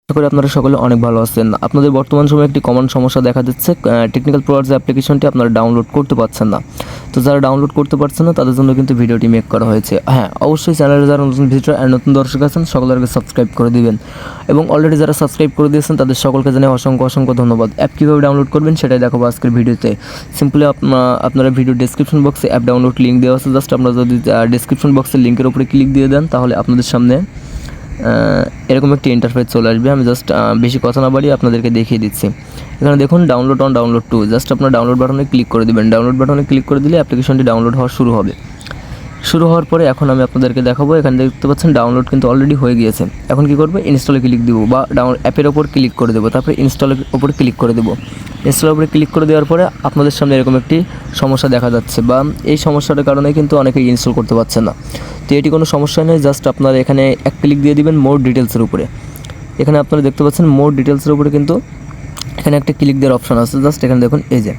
আশা করি আপনারা সকলে অনেক ভালো আছেন। আপনাদের বর্তমান সময়ে একটি কমন সমস্যা দেখা দিচ্ছে, টেকনিক্যাল প্রো যে অ্যাপ্লিকেশনটি আপনারা ডাউনলোড করতে পারছেন না। তো যারা ডাউনলোড করতে পারছেন না তাদের জন্য কিন্তু ভিডিওটি মেক করা হয়েছে। হ্যাঁ, অবশ্যই চ্যানেলে যারা নতুন ভিজিটর আর নতুন দর্শক আছেন সকলের আগে সাবস্ক্রাইব করে দিবেন এবং অলরেডি যারা সাবস্ক্রাইব করে দিয়েছেন তাদের সকলকে জানাই অসংখ্য ধন্যবাদ। অ্যাপ কীভাবে ডাউনলোড করবেন সেটাই দেখাবো আজকের ভিডিওতে। সিম্পলি আপনারা ভিডিও ডেসক্রিপশন বক্সে অ্যাপ ডাউনলোড লিঙ্ক দেওয়া আছে, জাস্ট আপনারা যদি ডেসক্রিপশন বক্সের লিঙ্কের উপরে ক্লিক দিয়ে দেন তাহলে আপনাদের সামনে এরকম একটি ইন্টারফেস চলে আসবে। আমি জাস্ট বেশি কথা না বাড়িয়ে আপনাদেরকে দেখিয়ে দিচ্ছি। এখানে দেখুন download one download two, just আপনার ডাউনলোড বাটনে ক্লিক করে দেবেন। ডাউনলোড বাটনে ক্লিক করে দিলে অ্যাপ্লিকেশনটি ডাউনলোড হওয়া শুরু হবে। শুরু হওয়ার পরে এখন আমি আপনাদেরকে দেখাবো। এখানে দেখতে পাচ্ছেন ডাউনলোড কিন্তু অলরেডি হয়ে গিয়েছে। এখন কি করবো, ইনস্টলে ক্লিক দেবো বা অ্যাপের ওপর ক্লিক করে দেবো, তারপরে ইনস্টলের ওপর ক্লিক করে দেবো। ইনস্টলের উপরে ক্লিক করে দেওয়ার পরে আপনাদের সামনে এরকম একটি সমস্যা দেখা যাচ্ছে, বা এই সমস্যাটার কারণে কিন্তু অনেকেই ইনস্টল করতে পারছেন না। তো এটি কোনো সমস্যা নেই, জাস্ট আপনারা এখানে এক ক্লিক দিয়ে দিবেন মোর ডিটেলসের উপরে। এখানে আপনারা দেখতে পাচ্ছেন মোর ডিটেলসের উপরে কিন্তু এখানে একটা ক্লিক দেওয়ার অপশন আছে। জাস্ট এখানে দেখুন এই যে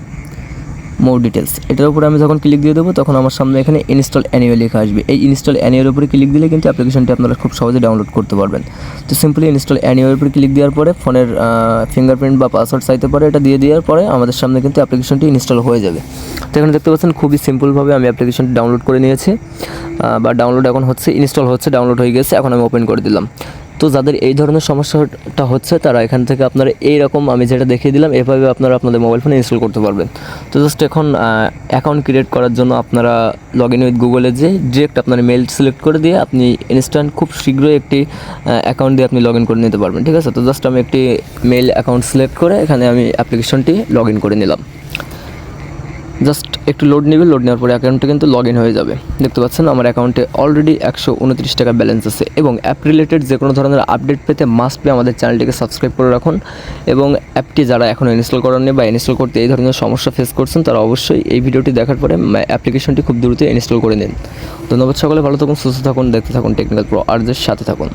মোর ডিটেলস, এটার উপরে আমি যখন ক্লিক দিয়ে দেবো তখন আমার সামনে এখানে ইনস্টল অ্যানিউয়াল লেখা আসবে। এই ইনস্টল অ্যানিউয়ালের উপরে ক্লিক দিলে কিন্তু অ্যাপ্লিকেশনটি আপনারা খুব সহজে ডাউনলোড করতে পারবেন। তো সিম্পলি ইনস্টল অ্যানিউয়ালের উপরে ক্লিক দেওয়ার পরে ফোনের ফিঙ্গারপ্রিন্ট বা পাসওয়ার্ড চাইতে পারে, এটা দিয়ে দেওয়ার পরে আমাদের সামনে কিন্তু অ্যাপ্লিকেশনটি ইনস্টল হয়ে যাবে। তো এখানে দেখতে পাচ্ছেন খুবই সিম্পলভাবে আমি অ্যাপ্লিকেশনটি ডাউনলোড করে নিয়েছি, বা ডাউনলোড এখন হচ্ছে, ইনস্টল হচ্ছে, ডাউনলোড হয়ে গেছে। এখন আমি ওপেন করে দিলাম। তো যাদের এই ধরনের সমস্যাটা হচ্ছে তারা এখান থেকে আপনারা এইরকম আমি যেটা দেখিয়ে দিলাম এভাবে আপনারা আপনাদের মোবাইল ফোনে ইনস্টল করতে পারবেন। তো জাস্ট এখন অ্যাকাউন্ট ক্রিয়েট করার জন্য আপনারা লগ ইন উইথ গুগলে যে ডিরেক্ট আপনার মেল সিলেক্ট করে দিয়ে আপনি ইনস্ট্যান্ট খুব শীঘ্রই একটি অ্যাকাউন্ট দিয়ে আপনি লগ ইন করে নিতে পারবেন। ঠিক আছে, তো জাস্ট আমি একটি মেল অ্যাকাউন্ট সিলেক্ট করে এখানে আমি অ্যাপ্লিকেশনটি লগ ইন করে নিলাম। জাস্ট একটু লোড নেবে, লোড নেওয়ার পরে অ্যাকাউন্টটা কিন্তু লগ ইন হয়ে যাবে। দেখতে পাচ্ছেন আমার অ্যাকাউন্টে অলরেডি 129 টাকা ব্যালেন্স আছে। এবং অ্যাপ রিলেটেড যে কোনো ধরনের আপডেট পেতে মাস্ট বি আমাদের চ্যানেলটিকে সাবস্ক্রাইব করে রাখুন। এবং অ্যাপটি যারা এখনও ইনস্টল করেননি বা ইনস্টল করতে এই ধরনের সমস্যা ফেস করছেন তারা অবশ্যই এই ভিডিওটি দেখার পরে অ্যাপ্লিকেশনটি খুব দ্রুত ইনস্টল করে নিন। ধন্যবাদ সকলে, ভালো থাকুন, সুস্থ থাকুন, দেখতে থাকুন টেকনিক্যাল প্রো আর সাথে থাকুন।